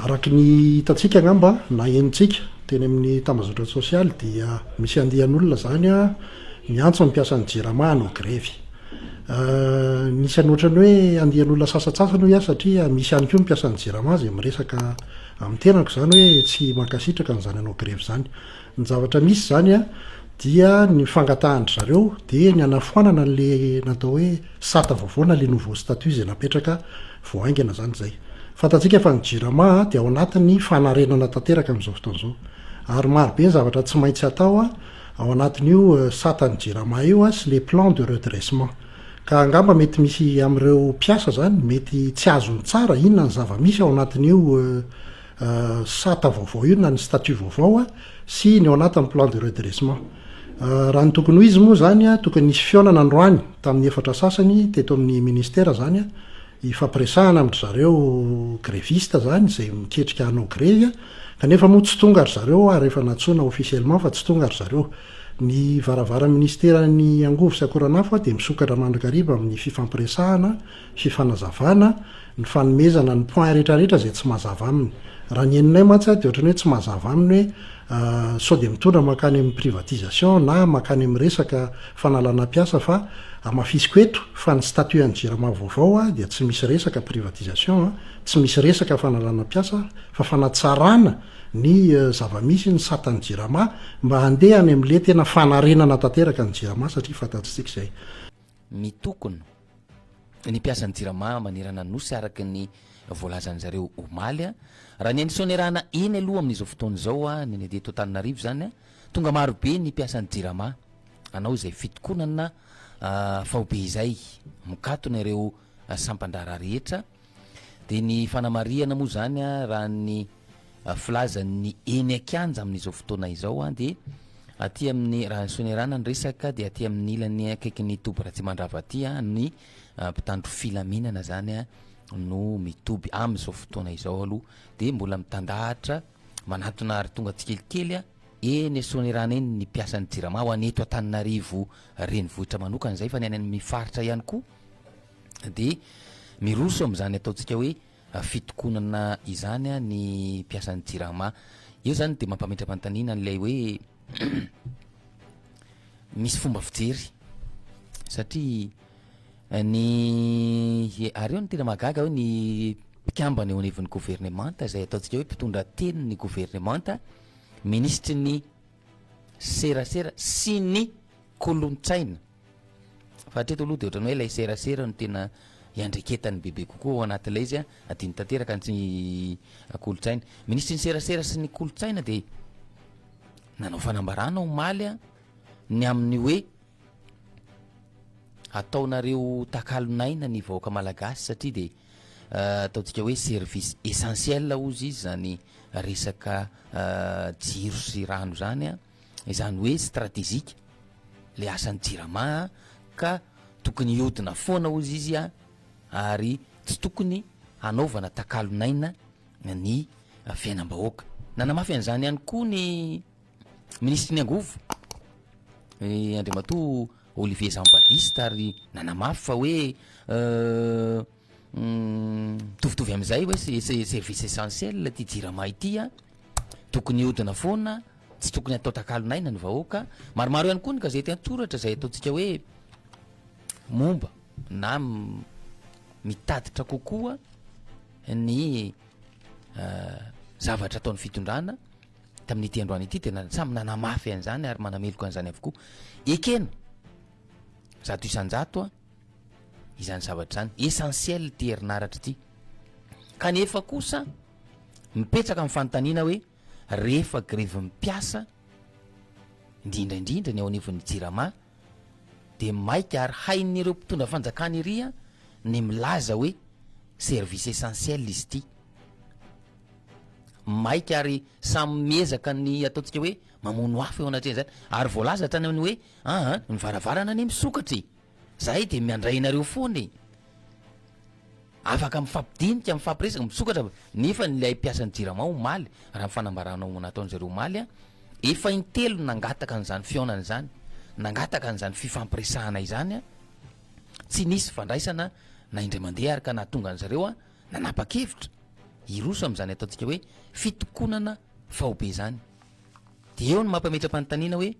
Araky ny hitantsika angamba na henontsika teny amin'ny tambazotra sosialy dia misy andian'olona zany a miantso mampiasa ny Jirama no Grevy. Nisy anotrany hoe andian'olona sasatsasany hoy satria misy ihany koa mampiasa ny Jirama zay miresaka amin'ny tenako zany hoe tsy mankasitraka n'zany anao Grevy zany. Ny zavatra misy zany a dia ny fangatahany zareo dia ny anafoanana le natao hoe sata vaovao le nouveau statut zay napetraka voaingana zany zay. Fantatsika fa ny Jirama dia ao anatin'ny fanarenana tanteraka amin'izao fotoana izao. Ary maro be ny zavatra tsy maintsy atao ao anatin'io sata ny Jirama io sy les plans de redressement. Ka angamba mety misy amin'ireo mpiasa zany mety tsy azony tsara inona ny zava-misy ao anatin'io sata vaovao io na ny statut vaovao sy ny ao anatin'ny plan de redressement. Raha ny tokony ho izy moa zany tokony nisy fiaonana androany tamin'ny efatra sasany teto amin'ny ministera zany ifampiresahana amin'ny zareo gréviste zany zay miketrika hanao grevy kanefa moa tsy tonga ry zareo ary efa natsoina officiellement fa tsy tonga ry zareo. Ny varavara ministera ny angovo sy akoranafo dia misokatra mandrakariva amin'ny fifampiresahana, fifanazavana, ny fanomezana ny point rehetrarehetra zay tsy mazava aminy. Raha ny heninay mantsy dia ohatrany hoe tsy mazava aminy hoe sao dia mitondra makany amin'ny privatisation na makany amin'ny resaka fanalana piasa fa amafisiko eto fa ny statut ny Jirama vaovao dia tsy misy resaka privatisation, tsy misy resaka fanalana piasa fa fanatsarana ny zava-misy ny satany Jirama mba handeha any amin'le tena fanarenana tanteraka ny Jirama satria fantatsika izay. Mitokona ny piasan'ny Jirama manerana nosy araka ny voalazan'zareo omaly raha ny anisonerana eny aloha amin'izao fotoana izao ny eto Tananarivo zany tonga maro be ny piasan'ny Jirama anao zay fitokonana faobe izay mikatona ireo sampandrara rehetra dia ny fanamariana moa zany raha ny filazan'ny eny akianja amin'izao fotoana izao dia aty amin'ny raha sonerana ny resaka dia aty amin'ny ilany akaiky ny toby raha tsy mandrava aty ny mpitandro filaminana zany no mitoby amin'izao fotoana izao aloha dia mbola mitandahatra manatona ary tonga tsikelikely eny sonerana eny ny piasan'ny Jirama ho aneto Antananarivo renivohitra manokana zay fa ny any amin'ny faritra ihany koa dia miroso amin'izany ataontsika hoe fitokonana izany ny piasan'ny Jirama io zany dia mampametra-panontaniana n'ilay hoe misy fomba fijery satria ny ary eo ny tena magaga hoe ny mpikambana eo anivon'ny gouvernemanta zay ataontsika hoe mpitondra teny ny gouvernemanta ministry ny serasera sy ny kolontsaina fa hatreto aloha dia ohatrany hoe ilay serasera no tena iandreketany bebe kokoa ao anatin'ilay izy adiny tanteraka ny kolontsaina. Ministry ny serasera sy ny kolontsaina dia nanao fanambarana omaly ny amin'ny hoe ataonareo takalonaina ny vahoaka malagasy satria dia ataontsika hoe service essentiel ozy izy zany resaka jiro sy rano zany izany hoe stratégique le asan'ny Jirama ka tokony iodina foana ozy izy ary tsy tokony hanaovana takalonaina ny fiainam-bahoaka. Nanamafy an'izany ihany koa ny ministry ny angovo Andriamatoa Olivier Jean-Baptiste ary nanamafy fa hoe tovitovy amin'izay hoe service essentiel ty Jirama ity tokony iodina foana tsy tokony atao takalonaina ny vahoaka. Maromaro ihany koa ny gazety an-tsoratra zay ataontsika hoe momba na mitaditra kokoa ny zavatra ataon'ny fitondrana tamin'ity androany ity tena samy nanamafy an'izany ary manameloka an'izany avokoa ekena zato isan-jato izany zavatra zany essentiel ty herinaratra ity kanefa kosa mipetraka amin'ny fanontaniana hoe rehefa grevy mipiasa indrindraindrindra ny ao anivon'ny Jirama dia maika ary hain'ireo mpitondra fanjakana iry ny milaza hoe service essentiel izy ity maika ary samy miezaka ny ataontsika hoe mamono afo eo anatreny zany ary voalaza hatrany amin'ny hoe ny varavarana ny misokatry zay dia miandrainareo foany afaka mifampidinika mifampiresaka misokatra nefa nilay piasan'ny Jirama omaly raha mifanambaranao nataon'zareo omaly efa intelo nangataka an'izany fiaonana izany nangataka an'izany fifampiresahana izany tsy nisy fandraisana na indray mandeha ary ka nahatonga an'zareo nanapa-kevitra iroso am'zany ataontsika hoe fitokonana faobe zany. De eo ny mampametra-panontaniana hoe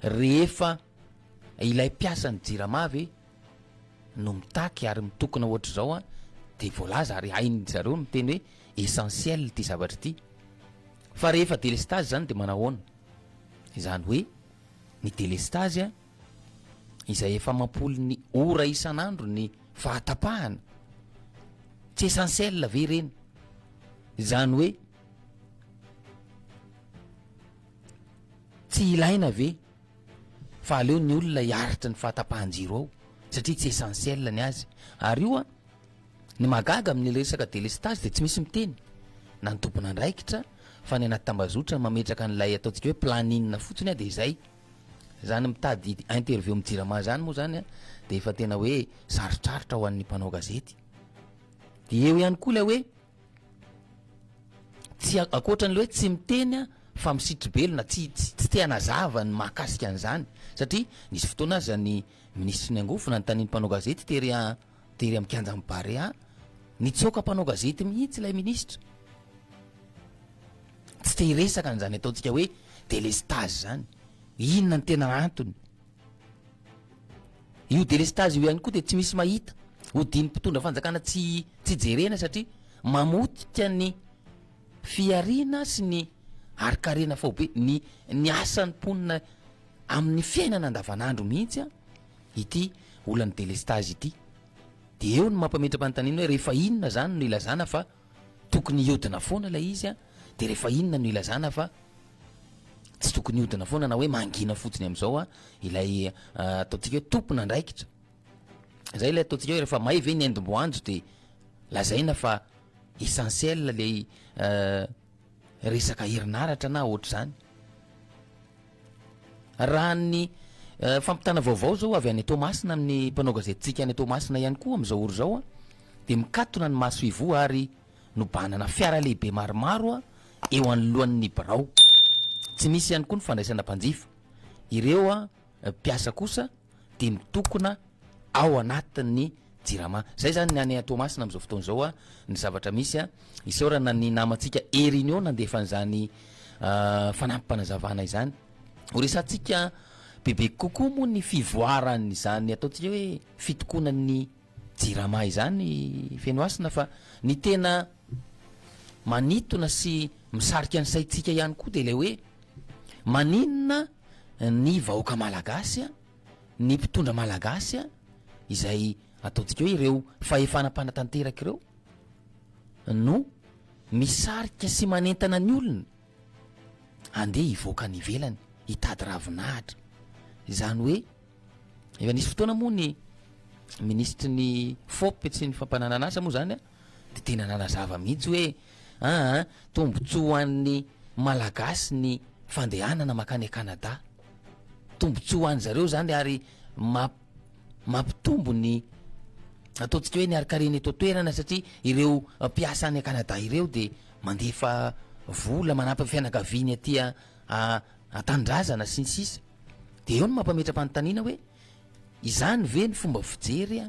rehefa ilay mpiasany Jirama ve no mitaky ary mitokona ohatra zao de voalaza ary hainy zareo no miteny hoe essentiel ty zavatra ty. Fa rehefa délestage zany de manahoana? Izany hoe ny délestage izay efa mampoly ny ora isan'andro ny fahatapahana tsy essentiel ve reny? Izany hoe tsy ilaina ve fa aleo ny olona hiaritra ny fahatapahan-jiro ao satria tsy essentiel ny azy. Ary io ny magaga amin'ny resaka délestage de tsy misy miteny na ny tompona andraikitra fa ny anaty tambazotra mametraka an'ilay ataontsika hoe planinina fotsiny de izay. Zany mitady interview amin'ny Jirama zany moa zany de efa tena hoe sarotrarotra ho an'ny mpanao gazety. De eo ihany koa ilay hoe tsy akoatran'le hoe tsy miteny fa misitry belona tsy te hanazava ny mahakasika an'izany satria nisy fotoana azy ny ministry ny angofona ny tanin'ny mpanao gazety tery amin'ny kianja amin'ny Barea nitsoka mpanao gazety mihitsy ilay ministra. Tsy te hiresaka an'izany ataontsika hoe délestage zany. Inona ny tena antony? Io délestage io ihany koa de tsy misy mahita hodiny mpitondra fanjakana tsy jerena satria mamotika ny fiarina sy ny arikarena faobe ny asan'ny mponina amin'ny fiainana andavanandro mihitsy ity olan'ny délestage ity. De eo ny mampametra-panontaniana hoe rehefa inona zany no ilazana fa tokony iodina foana ilay izy de rehefa inona no ilazana fa tsy tokony iodina foana na hoe mangina fotsiny am'izao ilay ataontsika hoe tompona andraikitra. Zay ilay ataontsika hoe rehefa may ve ny endimboanjo de lazaina fa essentiel lay resaka herinaratra na ohatra zany. Raha ny fampitana vaovao zao avy any Tomasina amin'ny mpanao gazetintsika any Tomasina ihany koa am'izao oro zao de mikatona ny maso ivo ary no banana fiara lehibe maromaro eo anoloan'ny birao. Tsy misy ihany koa ny fandraisana mpanjifa. Ireo mpiasa kosa de mitokona ao anatin'ny Jirama. Zay zany ny any Tomasina am'izao fotoana zao ny zavatra misy isaorana ny namantsika réunion nandefa an'izany fanampi-panazavana izany. Horesantsika bebe kokoa moa ny fivoarany izany ataontsika hoe fitokonan'ny Jirama izany fenoasina fa ny tena manitona sy misarika ny saitsika ihany koa de le hoe maninona ny vahoaka malagasy ny mpitondra malagasy izay ataontsika hoe ireo fahefanam-panatanteraka ireo no misarika sy manentana ny olona andeha hivoaka ny ivelany hitady ravinahitra. Izany hoe efa nisy fotoana moa ny ministry ny fopy sy ny fampananana asa moa zany de tena nanazava mihitsy hoe tombotsoan'ny malagasy ny fandehanana makany Canada. Tombotsoa zareo zany ary mampitombo ny ataontsika hoe ny arikareny eto toerana satria ireo mpiasa any Canada ireo de mandefa vola manampy fianakaviany aty atandrazana sy ny sisa. De eo ny mampametra-panontaniana hoe izany ve ny fomba fijery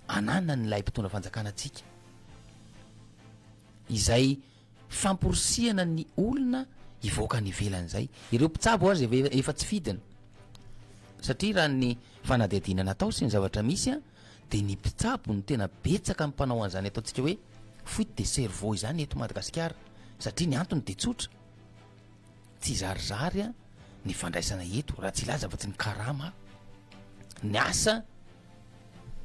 anana ny lay mpitondra fanjakana atsika izay famporosiana ny olona hivoaka ny ivelan'izay. Ireo mpitsabo azy efa tsy fidina satria raha ny fanadihadina natao sy ny zavatra misy de ny mpitsabo ny tena betsaka amin'ny mpanao an'izany ataontsika hoe fuite de cerveau izany eto Madagascar satria ny antony de tsotra tsy zarizary ny fandraisana eto raha tsy ilaza fa tsy ny karama ny asa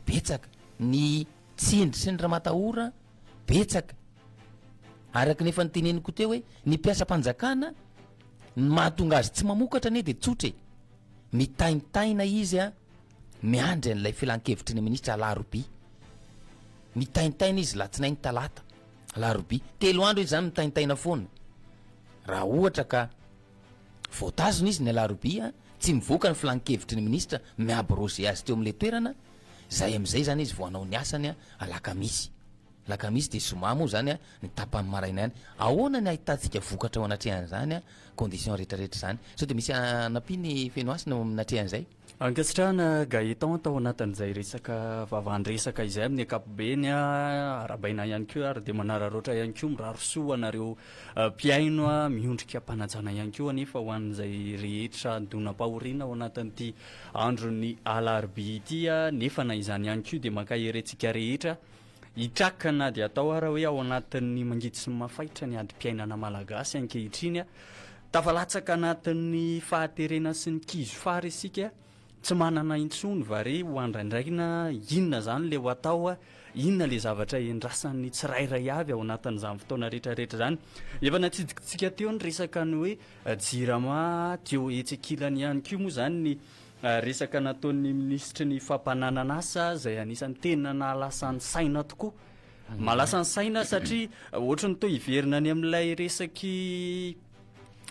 betsaka ny tsindry sy ny ramatahora betsaka araka nefa nyteneniko teo hoe ny mpiasa-panjakana ny mahatonga azy tsy mamokatra ane de tsotra mitaintaina izy miandry an'ilay filan-kevitry ny ministra alaroby. Mitaintaina izy latsinainy talata alaroby 3 andro izy zany mitaintaina foana. Raha ohatra ka voatazona izy ny alaroby tsy mivoaka ny filan-kevitry ny ministra miaby Rocher azy teo amin'le toerana zay am'izay zany izy voanao ny asany alakamisy. lakamisy de zoma moa zany a ny tapany maraina any ahoana ny ahitantsika vokatra ao anatrehan' zany a condition rehetrarehetra zany sao de misy anampiny fenoasina natrehan'izay ankasitrahana gaeton tao anatin'izay resaka vavandresaka izay amin'ny akapobeny a arabaina ihany ko ary de manararoatra ihany ko mirarosoa anareo mpiaino a miondrika mpanajana ihany ko anefa ho an'izay rehetra dona-pahoriana ao anatin'ity androny alarby ity a nefa na izany ihany ko de makaherentsika rehetra hitrakana de atao ara hoe ao anatin'ny mangity sy mafaitra ny ady-piainana malagasy ankehitriny a tafalatsaka anatin'ny fahaterena sy ny kizo fary isika tsy manana intsony vare ho andraindraina inona zany le ho atao a inona le zavatra endrasan'ny tsirairay avy ao anatin'izany fotoana rehetrarehetra zany efa natsidikitsika teo ny resaka ny hoe jirama teo etsekilany ihany ko moa zany ny resaka nataon'ny ministry ny fampanananasa zay anisan'ny tena nahalasan'ny saina tokoa malasan'ny saina satria ohatrany to hiverina ny amin'ilay resaky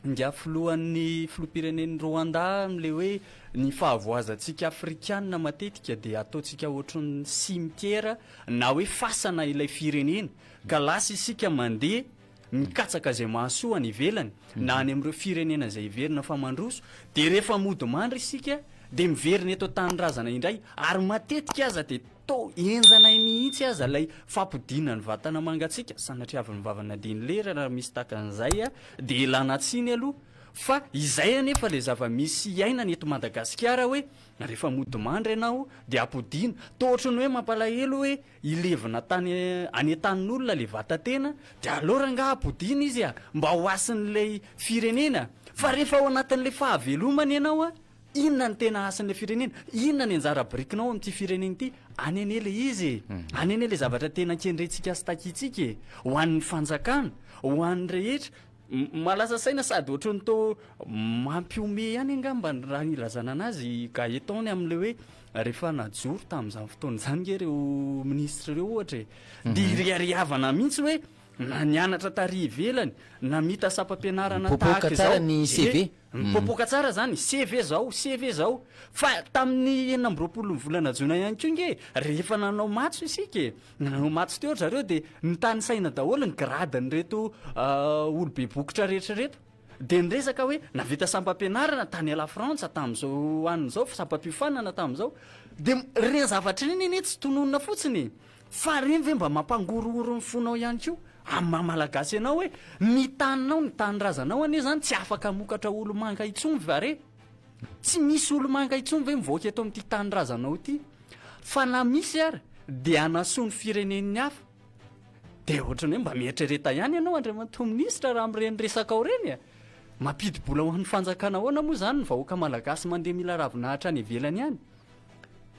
nga filohan'ny filopirenen'ny Rwanda am'le hoe ny fahavoazantsika afrikanina matetika de ataontsika ohatran'ny cimetière na hoe fasana ilay firenena ka lasa isika mandeha mikatsaka zay mahasoa ny ivelany na any am'ireo firenena zay iverina fa mandroso de rehefa mody mandry isika de miverina eto tanyrazana indray ary matetika aza de to enjanay mihitsy aza lay fampidina ny vatana mangatsika sanatria avy ny vavana diny lera raha misy takan'izay a de ilanatsiny aloha fa izay anefa le zava-misy iainany eto Madagasikara hoe rehefa mody mandry ianao de apodina to ohatrany hoe mampalahelo hoe ilevina tany anetanin'olona le vatatena de alora nga apodina izy a mba ho asin'lay firenena fa rehefa ao anatin'le fahavelomany ianao a inona ny tena asan'le firenena inona ny anjara brikinao am'ty firenena ity anene le izy anene le zavatra tena kendrentsika sy takitsika ho an'ny fanjakana ho an'ny rehetra malasa saina sady ohatrany to mampiome ihany angamba raha ilazana anazy gaetony am'le hoe rehefa najoro tamin'izany fotoana zany ge reo ministra reo ohatra de iriariavana mihitsy hoe na nianatra tary ivelany na mita sapam-pianarana tahaka zao ny CV mipopoka tsara zany CV zao fa tamin'ny 20 volana jona ihany ko nge rehefa nanao matso isika nanao matso teo zareo de nitany saina daholo ny gradany reto olobe bokotra rehetrareto de nyresaka hoe navita sampam-pianarana tany ala frantsa tam'izao an'izao sapam-piofanana tam'izao de reny zavatra reny eny tsy tononona fotsiny fa reny ve mba mampangorooro ny fonao ihany ko amin'ny Malagasy ianao hoe mitaninao ny tanyrazanao ane zany tsy afaka mokatra olo manga itsony vare tsy misy olo manga itsony ve mivoaka eto amin'ity tanyrazanao ity fa na misy ary de anasony firenen'ny hafa de ohatrany hoe mba mietrereta ihany ianao andriamato ministra raha am'ireny resaka ao reny a mampidi-bola ho an'ny fanjakana ahoana moa zany ny vahoaka Malagasy mandeha mila ravinahitra any ivelany ihany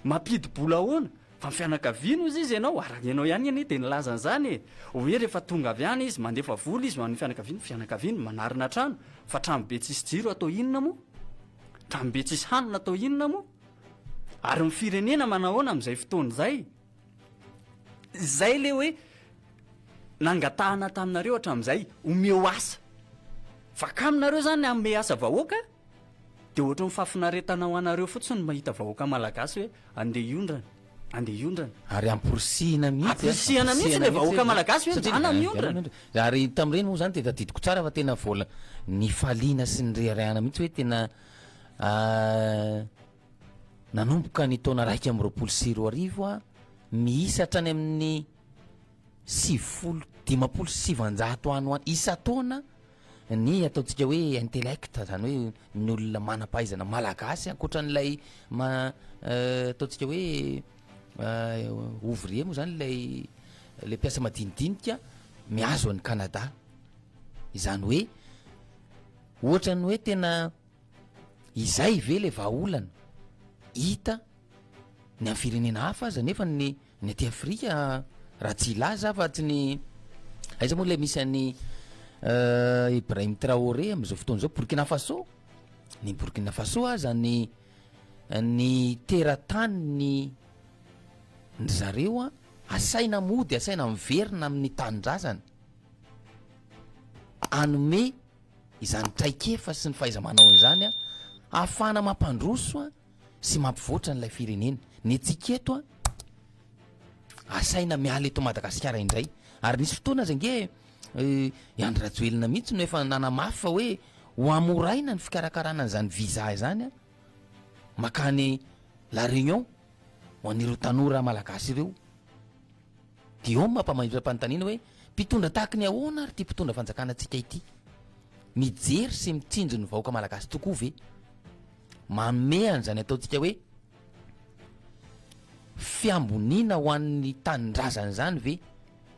mampidi-bola ahoana fa mifianakaviana izy izy ianao araha ianao ihany ane de nilazan'izany hoe rehefa tonga avy any izy mandefa vola izy man'ny fianakaviana manarina trano fa tramobe tsisy jiro atao inona moa tramobe tsisy hanina atao inona moa ary ny firenena manahoana am'izay fotoana zay le hoe nangatahana taminareo hatramin'izay omeo asa fa kaminareo zany ame asa vahoaka de ohatra mifafinaretanao anareo fotsiny mahita vahoaka Malagasy hoe andeha iondrana ary amporisihana mihitsy le vahoaka Malagasy hoe ana miondrana ary tam'ireny moa zany de tadidiko tsara fa tena vola ny faliana sy ny reharehana mihitsy hoe tena nanomboka ny taona 124 a miisatra any amin'ny 750 ano any isa taona ny ataontsika hoe intellect zany hoe ny olona manam-pahaizana malagasy ankoatran'ilay ataontsika hoe ouvrier moa zany lay mpiasa madinidinika miazo an'ny Canada izany hoe ohatrany hoe tena izay ve le vahaolana hita ny amin'ny firenena hafa aza nefa ny aty Afrika raha tsy ilaza fa tsy ny aiza moa le misy an'ny Ibrahim Traoré am'izao fotoana zao Burkina Faso ny Burkina Faso aza ny teratany ny zareo a asaina mody asaina miverina amin'ny tanindrazana anome izany traikefa sy ny fahaiza-manao an'izany a ahafahana mampandroso a sy mampivoatra n'ilay firenena ny atsika eto a asaina miala eto Madagasikara indray ary nisy fotoana zay nge Andry Rajoelina mihitsy no efa nanamafy fa hoe ho amoraina ny fikarakarana an'izany visa zany a makany La Réunion ho an'ireo tanora malagasy ireo dia eo mampamahitra-panontaniana hoe mpitondra tahaka ny ahoana ary ty mpitondra fanjakana antsika ity mijery sy mitsinjo ny vahoaka malagasy tokoa ve manome an'izany ataontsika hoe fiambonina ho an'ny tanindrazana zany ve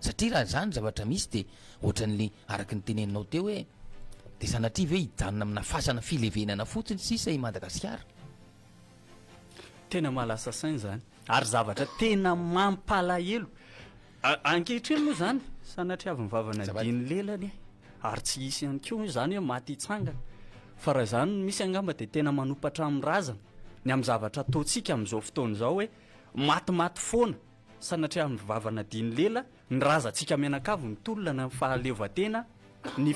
satria raha zany zavatra misy dia ohatran'le araky ny teneninao teo hoe dia sanatria ve hijanona amina fasana filevenana fotsiny sisa i Madagasikara tena malasa sainy zany ary zavatra tena mampalahelo ankehitriny moa zany sanatria avy mivavana diny lelany ary tsy hisy ihany koa zany hoe maty hitsangana fa raha zany misy angamba dia tena manopatra amin'ny razana ny amin'ny zavatra ataontsika amin'izao fotoana izao hoe matimaty foana sanatria amin'ny mivavana diny lela ny razantsika menakavo ny tolona ny fahaleovan-tena ny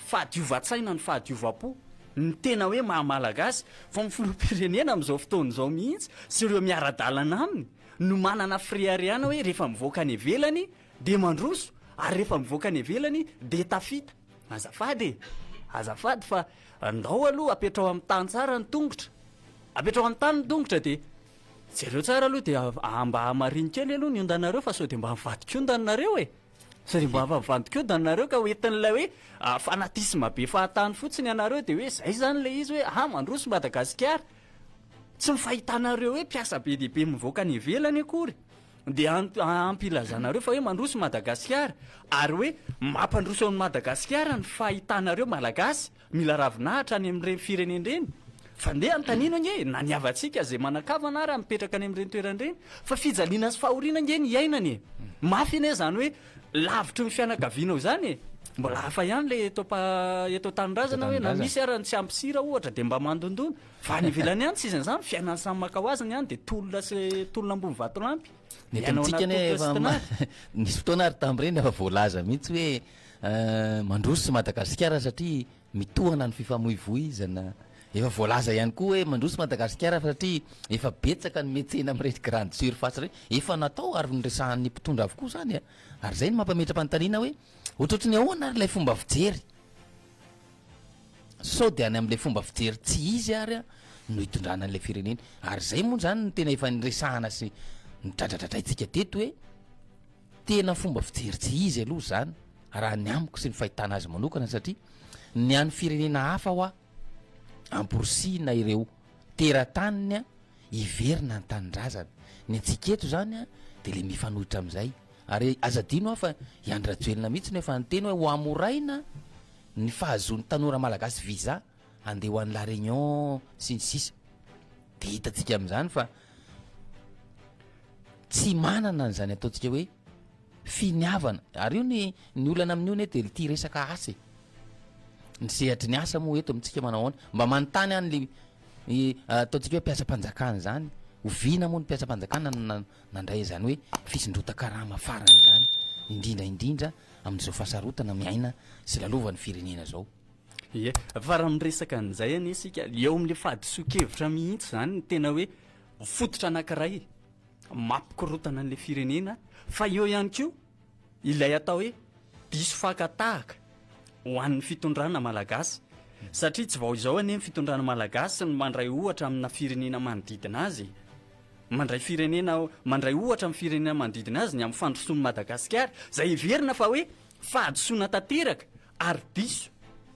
fahadiova-tsaina ny fahadiovam-po ny tena hoe mahamalagasy fa mifiloam-pirenena amin'izao fotoana izao mihitsy sy ireo miara-dalana aminy no manana friariana hoe rehefa mivoaka ny ivelany dia mandroso ary rehefa mivoaka ny ivelany dia tafita azafady fa andao aloha apetrao amin'ny tany tsara ny tongotra apetrao amin'ny tany ny tongotra dia jereo tsara aloha dia mba hamariny kely aloha ny ondanareo fa sao dia mba mivadik'ondanareo sady mba mivadik'ondanareo ka hoentin'ilay hoe fanatisma be fahatany fotsiny ianareo dia hoe zay zany le izy hoe mandroso Madagasikara tsy mifahitanareo hoe mpiasa be dehibe mivoaka ny ivelany akory dia ampilazanareo fa hoe mandroso Madagasikara ary hoe mampandroso amin'ny Madagasikara ny fahitanareo malagasy mila ravinahitra any amin'ireny firenenireny fa ndeha antanina nge na niavatsika zay manakavana raha mipetraka any amin'ireny toeranireny fa fijaliana sy fahoriana nge ny iainany mafy ane zany hoe lavitry ny fianakavianao zany mbola hafa ihany le eto tanindrazana hoe na misy arany tsy ampysira ohatra dia mba mandondona fa ny ivelany ihany tsy izany zany fiainany samy makahoazany ihany dia tolona ambony vatolampy netomitsika nisy fotoana ary tam'ireny efa voalaza mihitsy hoe mandroso Madagasikara satria mitohana ny fifamoivoizana efa voalaza ihany koa hoe mandroso Madagasikara satria efa betsaka ny metsena amin'ireny grande surface reny efa natao ary nyresahan'ny mpitondra avokoa zany ary zay ny mampametra-panontaniana hoe ohatrohatry ny ahoana ary ilay fomba fijery sao dia any amin'ilay fomba fijery tsy izy ary no hitondrana an'ilay firenena ary zay moa zany tena efa nyresahana sy nidradradradraitsika teto hoe tena fomba fijery tsy izy aloha zany raha ny amiko sy ny fahitana azy manokana satria ny an'ny firenena hafa ho amporosina ireo terataniny iverina ny tanindrazana ny antsiketo zany dia le mifanohitra amin'izay ary azadino fa i Andry Rajoelina mihitsy no efa nyteny hoe ho amoraina ny fahazon'ny tanora malagasy visa andeha ho an'ny La Réunion sy ny sisa dia hitantsika amin'izany fa tsy manana n'izany ataontsika hoe finiavana ary io ny olana amin'io ne dia ty resaka asa ny sehatry ny asa moa eto amintsika manahoana mba manontany any le ataontsika hoe mpiasa-panjakana zany oviana moa ny mpiasa-panjakana nandray zany hoe fisindrota karama farany zany indrindra amin'izao fasarotana miaina sy lalovany firenena zao fa raha miresaka an'izay any isika eo amin'le fahadiso-kevitra mihitsy zany ny tena hoe fototra anankiray mampikorotana an'le firenena fa eo ihany koa ilay atao hoe diso fakatahaka ho an'ny fitondrana malagasy satria tsy vao izao anie ny fitondrana malagasy ny mandray ohatra amina firenena manodidina azy mandray ohatra amin'ny firenena manodidina azy ny amin'ny fandrosoan'ny Madagasikara zay iverina fa hoe fahadisoana tanteraka ary diso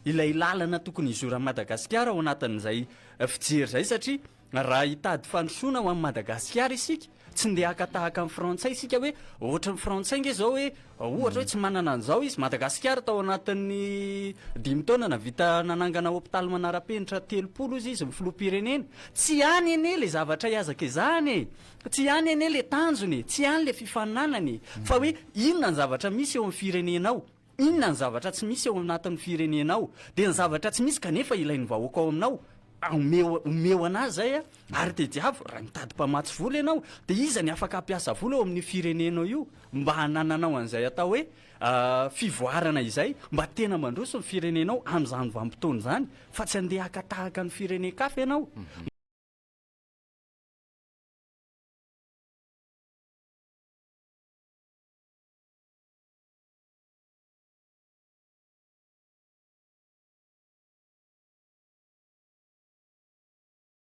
ilay lalana tokony izoran'ny Madagasikara ao anatin'izay fijery zay satria raha hitady fandrosoana ho amin'ny Madagasikara isika tsy ndeha akatahaka amin'ny frantsay isika hoe ohatra ny frantsay nge zao hoe ohatra hoe tsy manana an'izao izy Madagasikara tao anatin'ny 5 taona navita nanangana hôpitaly manara-penitra 30 izy mifiloam-pirenena tsy any ene le zavatra hiazaka izany tsy any ene le tanjony tsy any le fifaninanany fa hoe inona ny zavatra misy eo amin'ny firenenao inona ny zavatra tsy misy eo anatin'ny firenenao dia ny zavatra tsy misy kanefa ilain'ny vahoaka ao aminao omeo anazy zay ary dia diavo raha mitady mpamatsy vola ianao dia iza ny afaka hampiasa vola eo amin'ny firenenao io mba hanananao an'izay atao hoe fivoarana izay mba tena mandroso ny firenenao amin'izany vanim-potoana zany fa tsy andeha hakatahaka ny firenen-kafa ianao